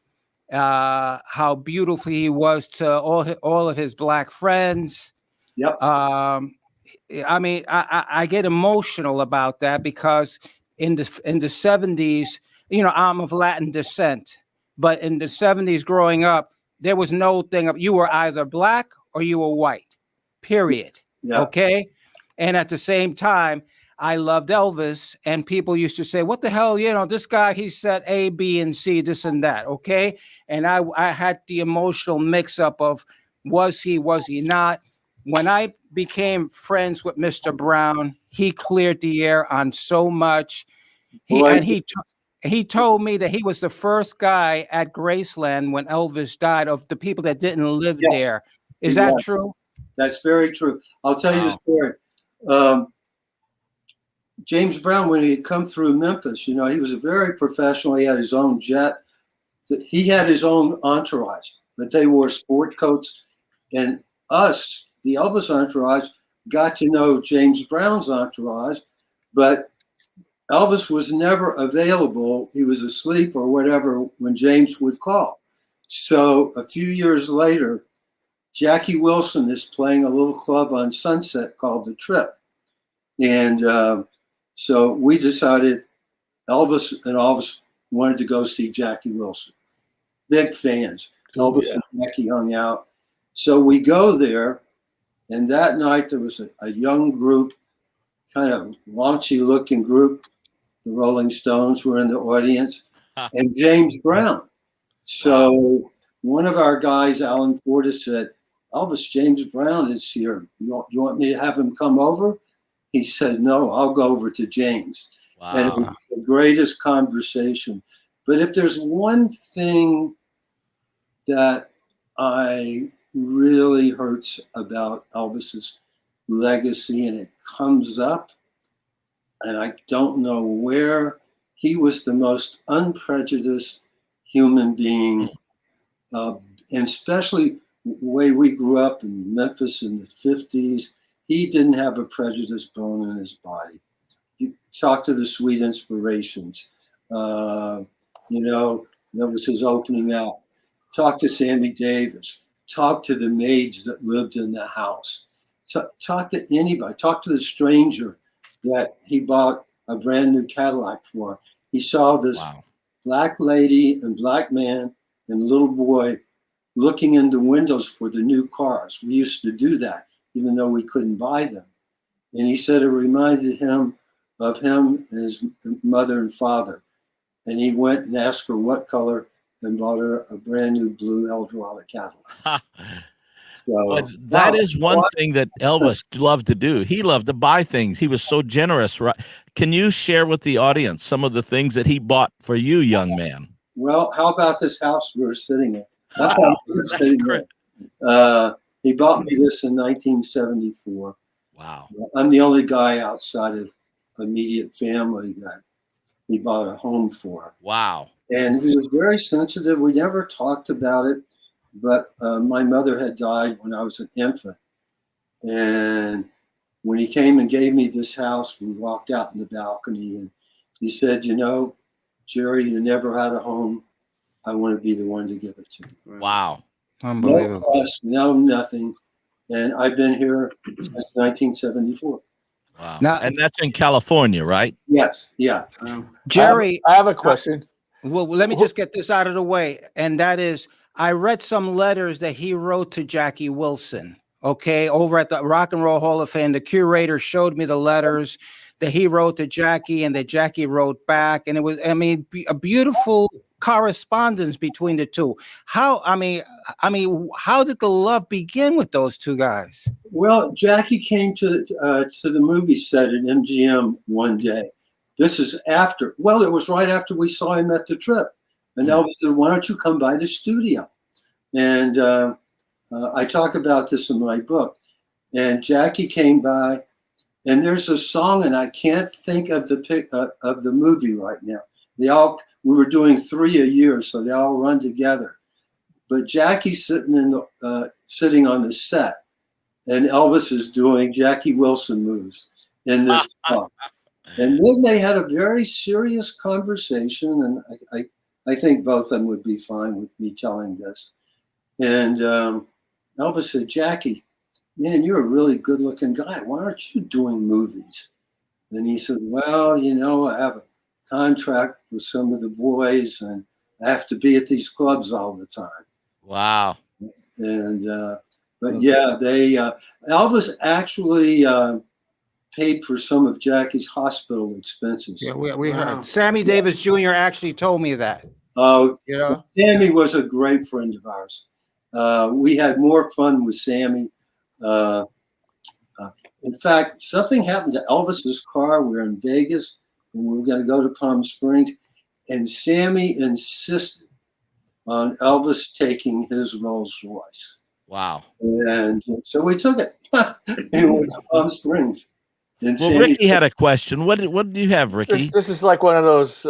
how beautiful he was to all of his black friends. Yep. I mean, I get emotional about that because in the 70s, you know, I'm of Latin descent, but in the 70s growing up, there was no thing of you were either black or you were white, period. Yeah. Okay. And at the same time, I loved Elvis, and people used to say, what the hell, you know, this guy, he said A, B, and C, this and that. Okay. And I had the emotional mix up of was he not? When I became friends with Mr. Brown, he cleared the air on so much. He told me that he was the first guy at Graceland when Elvis died of the people that didn't live there. Is that true? That's very true. I'll tell you the story. James Brown, when he had come through Memphis, you know, he was a very professional. He had his own jet. He had his own entourage, but they wore sport coats. And us, the Elvis entourage, got to know James Brown's entourage, but Elvis was never available. He was asleep or whatever when James would call. So a few years later, Jackie Wilson is playing a little club on Sunset called The Trip. And so we decided Elvis wanted to go see Jackie Wilson. Big fans. Elvis and Jackie hung out. So we go there, and that night there was a young group, kind of raunchy looking group. The Rolling Stones were in the audience, and James Brown. So one of our guys, Alan Fortas, said, Elvis, James Brown is here. You want me to have him come over? He said, no, I'll go over to James. Wow. And it was the greatest conversation. But if there's one thing that I really hurts about Elvis's legacy, and it comes up, and I don't know where, he was the most unprejudiced human being, and especially the way we grew up in Memphis in the 50s. He didn't have a prejudiced bone in his body. You talk to the Sweet Inspirations. You know, that was his opening out. Talk to Sammy Davis. Talk to the maids that lived in the house. Talk to anybody. Talk to the stranger that he bought a brand new Cadillac for. He saw this black lady and black man and little boy looking in the windows for the new cars. We used to do that, even though we couldn't buy them. And he said it reminded him of him and his mother and father. And he went and asked her what color and bought her a brand new blue Eldorado Cadillac. But that is one thing that Elvis loved to do. He loved to buy things. He was so generous, right? Can you share with the audience some of the things that he bought for you, young man? Well, how about this house we were sitting in? He bought me this in 1974. Wow. I'm the only guy outside of immediate family that he bought a home for. Wow. And he was very sensitive. We never talked about it, but my mother had died when I was an infant. And when he came and gave me this house, we walked out in the balcony and he said, you know, Jerry, you never had a home I want to be the one to give it to him. Wow. No Unbelievable. cost, no nothing. And I've been here since 1974. Wow. Now- And that's in California, right? Yes, yeah. Jerry, I have a question. Well, let me just get this out of the way. And that is, I read some letters that he wrote to Jackie Wilson, okay, over at the Rock and Roll Hall of Fame. The curator showed me the letters that he wrote to Jackie and that Jackie wrote back. And it was, I mean, a beautiful correspondence between the two. How did the love begin with those two guys? Well, Jackie came to the movie set at MGM one day. This is after, well, it was right after we saw him at the Trip. And Elvis said, why don't you come by the studio? And I talk about this in my book. And Jackie came by, and there's a song, and I can't think of the movie right now. We were doing 3 a year, so they all run together. But Jackie's sitting on the set, and Elvis is doing Jackie Wilson moves in this song. And then they had a very serious conversation, and I think both of them would be fine with me telling this. And Elvis said, Jackie, man, you're a really good-looking guy. Why aren't you doing movies? And he said, well, you know, I have a contract with some of the boys, and I have to be at these clubs all the time. Wow. And but yeah, Elvis actually paid for some of Jackie's hospital expenses. Yeah, we heard. Sammy Davis Jr. actually told me that. Oh, you know, Sammy was a great friend of ours. We had more fun with Sammy. In fact, something happened to Elvis's car. We were in Vegas, and we were going to go to Palm Springs, and Sammy insisted on Elvis taking his Rolls Royce. Wow. And so we took it and we went to Palm Springs. And Well, Sammy Ricky had a question. What do you have, Ricky? This is like one of those,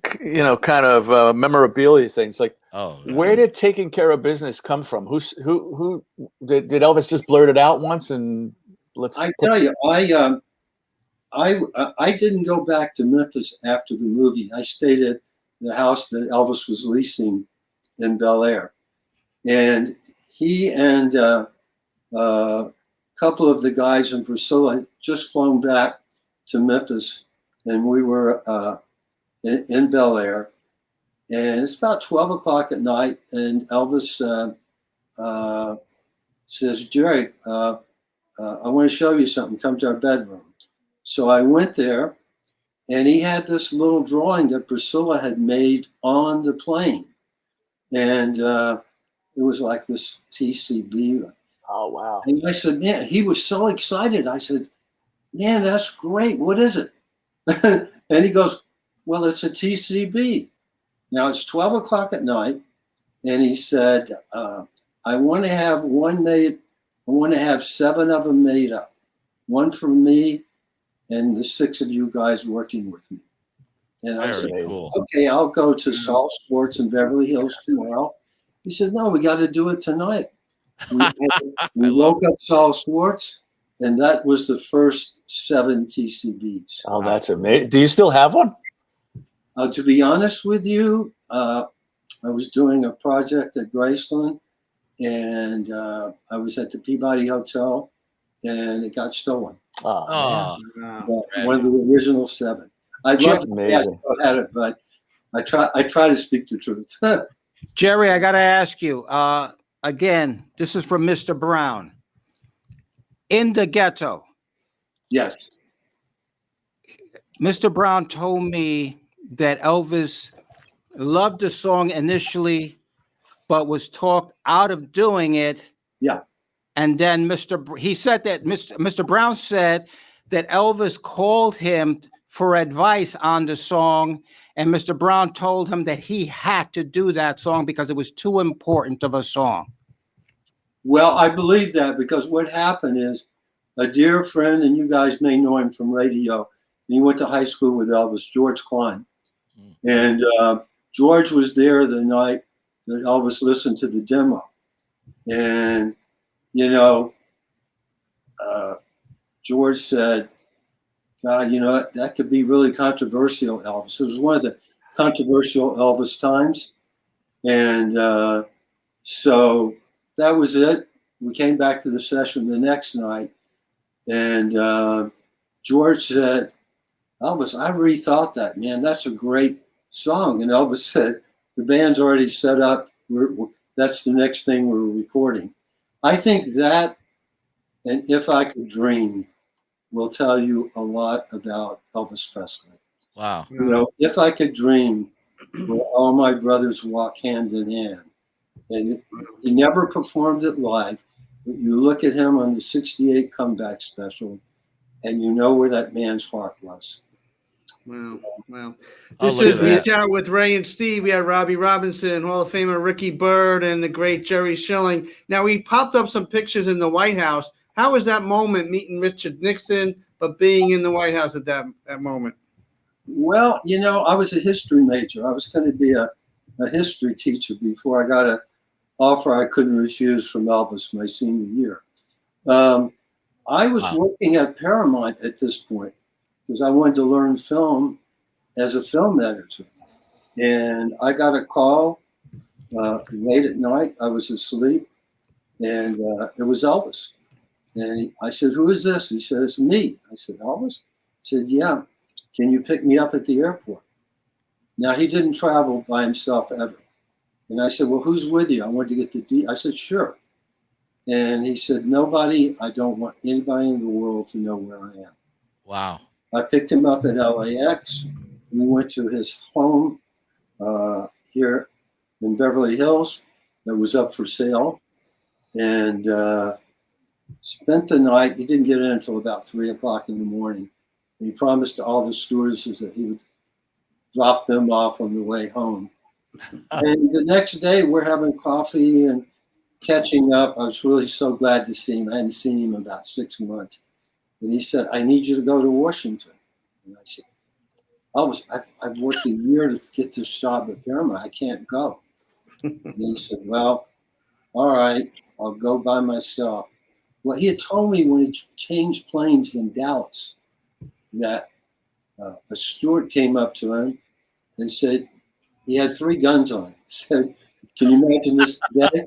kind of memorabilia things. Like, where did taking care of business come from? Who did Elvis just blurt it out once? And I tell you, I didn't go back to Memphis after the movie. I stayed at the house that Elvis was leasing in Bel Air, and he and a couple of the guys in Priscilla had just flown back to Memphis, and we were in Bel Air, and it's about 12 o'clock at night, and Elvis says, Jerry, I want to show you something. Come to our bedroom. So I went there, and he had this little drawing that Priscilla had made on the plane. And it was like this TCB. Oh, wow. And I said, man, he was so excited. I said, man, that's great. What is it? And he goes, well, it's a TCB. Now it's 12 o'clock at night. And he said, I want to have one made. I want to have 7 of them made up. One for me and the 6 of you guys working with me. And I said, okay, I'll go to Salt Sports in Beverly Hills tomorrow. He said, no, we got to do it tonight. We woke up Salt Sports, and that was the first 7 TCBs. Oh, that's amazing. Do you still have one? To be honest with you, I was doing a project at Graceland, and I was at the Peabody Hotel, and it got stolen. Oh, one of the original 7. I'd love to have it, but I try to speak the truth. Jerry, I got to ask you again. This is from Mr. Brown. In the Ghetto. Yes. Mr. Brown told me that Elvis loved the song initially, but was talked out of doing it. Yeah. And then he said that Mr. Brown said that Elvis called him for advice on the song, and Mr. Brown told him that he had to do that song because it was too important of a song. Well, I believe that because what happened is a dear friend, and you guys may know him from radio, he went to high school with Elvis, George Klein. And George was there the night that Elvis listened to the demo. And, you know, George said, God, you know, that could be really controversial, Elvis. It was one of the controversial Elvis times. And so that was it. We came back to the session the next night, and George said, Elvis, I rethought that, man. That's a great song. And Elvis said, the band's already set up. That's the next thing we're recording. I think that and If I Could Dream will tell you a lot about Elvis Presley. Wow. You know, If I Could Dream, where all my brothers walk hand in hand. And he never performed it live, but you look at him on the 68 comeback special, and you know where that man's heart was. Well. Oh, This look is at that. Reach Out with Ray and Steve. We had Robbie Robinson, Hall of Famer Ricky Byrd, and the great Jerry Schilling. Now, we popped up some pictures in the White House. How was that moment meeting Richard Nixon, but being in the White House at that moment? Well, you know, I was a history major. I was going to be a history teacher before I got an offer I couldn't refuse from Elvis my senior year. I was working at Paramount at this point because I wanted to learn film as a film editor. And I got a call late at night. I was asleep, and it was Elvis. And I said, who is this? He said, it's me. I said, Elvis? He said, yeah. Can you pick me up at the airport? Now, he didn't travel by himself ever. And I said, well, who's with you? I wanted to get the I said, sure. And he said, nobody. I don't want anybody in the world to know where I am. Wow. I picked him up at LAX. We went to his home here in Beverly Hills that was up for sale, and spent the night. He didn't get in until about 3 o'clock in the morning. And he promised all the stewardesses that he would drop them off on the way home. And the next day, we're having coffee and catching up. I was really so glad to see him. I hadn't seen him in about 6 months. And he said, I need you to go to Washington. And I said, I've worked a year to get this job at Paramount. I can't go. And he said, well, all right, I'll go by myself. Well, he had told me when he changed planes in Dallas that a steward came up to him and said, he had 3 guns on him. He said, can you imagine this today?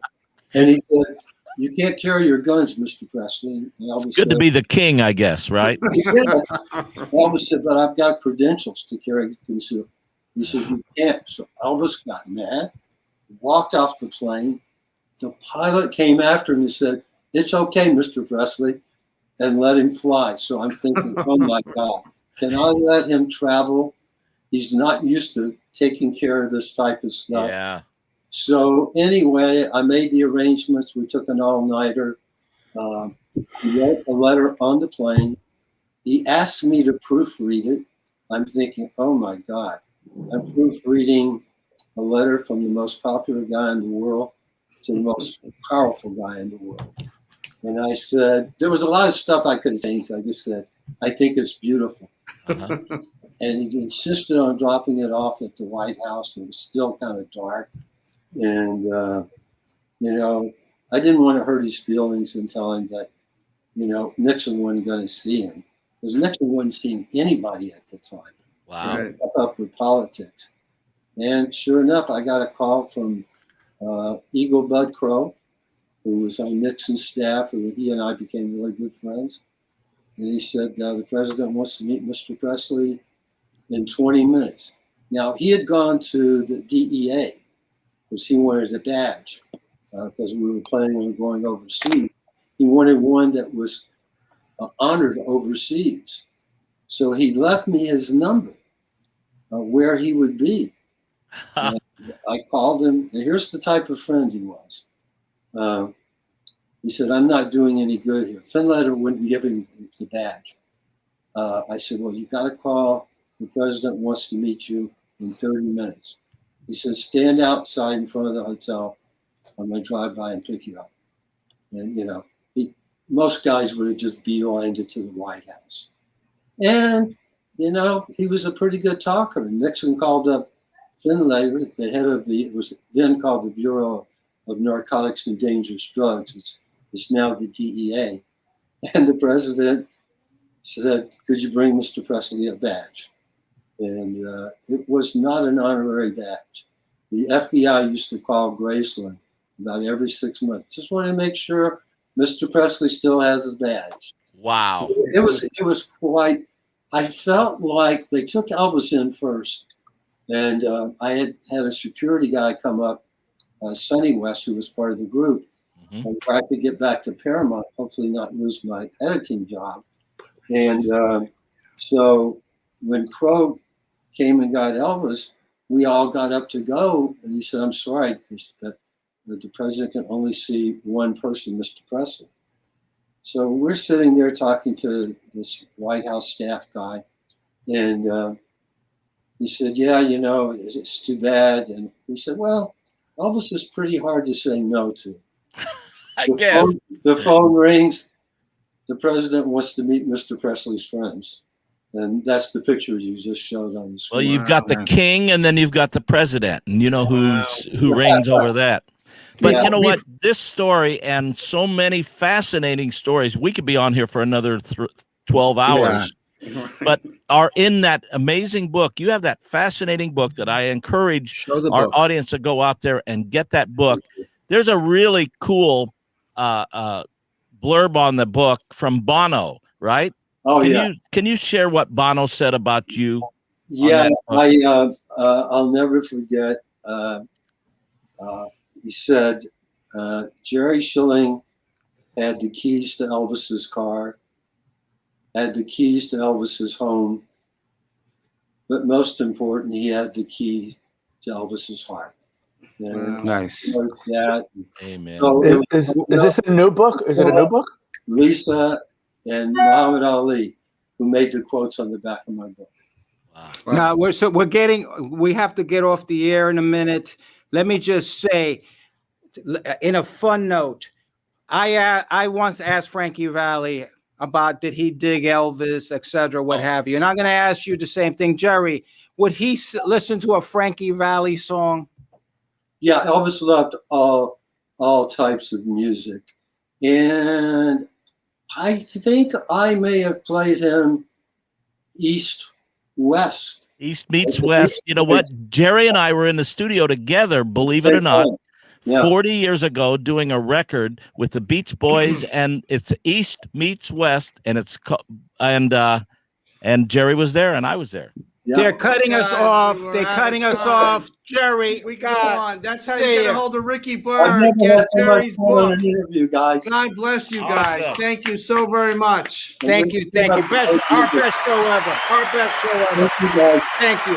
And he said, you can't carry your guns, Mr. Presley. It's good to be the king, I guess, right? He did. Elvis said, but I've got credentials to carry concealed. He said, you can't. So Elvis got mad, walked off the plane. The pilot came after him and said, it's okay, Mr. Presley, and let him fly. So I'm thinking, oh my God, can I let him travel? He's not used to taking care of this type of stuff. Yeah. So anyway, I made the arrangements. We took an all-nighter. He wrote a letter on the plane. He asked me to proofread it. I'm thinking, oh my God, I'm proofreading a letter from the most popular guy in the world to the most powerful guy in the world. And I said, there was a lot of stuff I could have changed. I just said, I think it's beautiful. Uh-huh. And he insisted on dropping it off at the White House. It was still kind of dark. And, you know, I didn't want to hurt his feelings and tell him that, you know, Nixon wasn't going to see him. Because Nixon wasn't seeing anybody at the time. Wow. He kept up with politics. And sure enough, I got a call from Eagle Bud Crow, who was on Nixon's staff, who he and I became really good friends. And he said, the president wants to meet Mr. Presley in 20 minutes. Now, he had gone to the DEA because he wanted a badge because we were planning on going overseas. He wanted one that was honored overseas. So he left me his number, where he would be. And I called him, and here's the type of friend he was. He said, I'm not doing any good here. Finletter wouldn't give him the badge. I said, well, you got to call. The president wants to meet you in 30 minutes. He said, stand outside in front of the hotel. I'm going to drive by and pick you up. And, you know, most guys would have just beelined it to the White House. And, you know, he was a pretty good talker. Nixon called up Finletter, the head of it was then called the Bureau of Narcotics and Dangerous Drugs. It's now the DEA. And the president said, could you bring Mr. Presley a badge? And it was not an honorary badge. The FBI used to call Graceland about every 6 months. Just want to make sure Mr. Presley still has the badge. Wow. It was quite, I felt like they took Elvis in first. And I had a security guy come up, Sonny West, who was part of the group. And I could get back to Paramount, hopefully not lose my editing job. And so when Krogh came and got Elvis, we all got up to go. And he said, I'm sorry, that the president can only see one person, Mr. Presley. So we're sitting there talking to this White House staff guy. And he said, yeah, you know, it's too bad. And we said, well, Elvis is pretty hard to say no to. The phone rings. The president wants to meet Mr. Presley's friends. And that's the picture you just showed on the screen. Well, you've got the king and then you've got the president, and you know who reigns over that. But you know what? This story and so many fascinating stories, we could be on here for another 12 hours. But are in that amazing book. You have that fascinating book that I encourage our audience to go out there and get that book. There's a really cool blurb on the book from Bono, right? Oh, Can you share what Bono said about you? Yeah, I'll never forget. He said, Jerry Schilling had the keys to Elvis's car, had the keys to Elvis's home, but most important, he had the key to Elvis's heart. And nice. That. Amen. So is this a new book? Is it a new book? Lisa and Muhammad Ali, who made the quotes on the back of my book. Wow. Now we have to get off the air in a minute. Let me just say, in a fun note, I once asked Frankie Valli about did he dig Elvis, etc., what have you, and I'm going to ask you the same thing, Jerry. Would he listen to a Frankie Valli song? Yeah, Elvis loved all types of music, and I think I may have played him East West. East meets West. You know what? Jerry and I were in the studio together, believe it or not, 40 years ago, doing a record with the Beach Boys, and it's East meets West, and it's and Jerry was there, and I was there. They're cutting us off. They're cutting us off. Jerry, we got. That's how you get a hold of Ricky Bird. Get Jerry's book. Interview, guys. God bless you guys. Awesome. Thank you so very much. Thank you. Thank you. Our best show ever. Our best show ever. Thank you, guys. Thank you.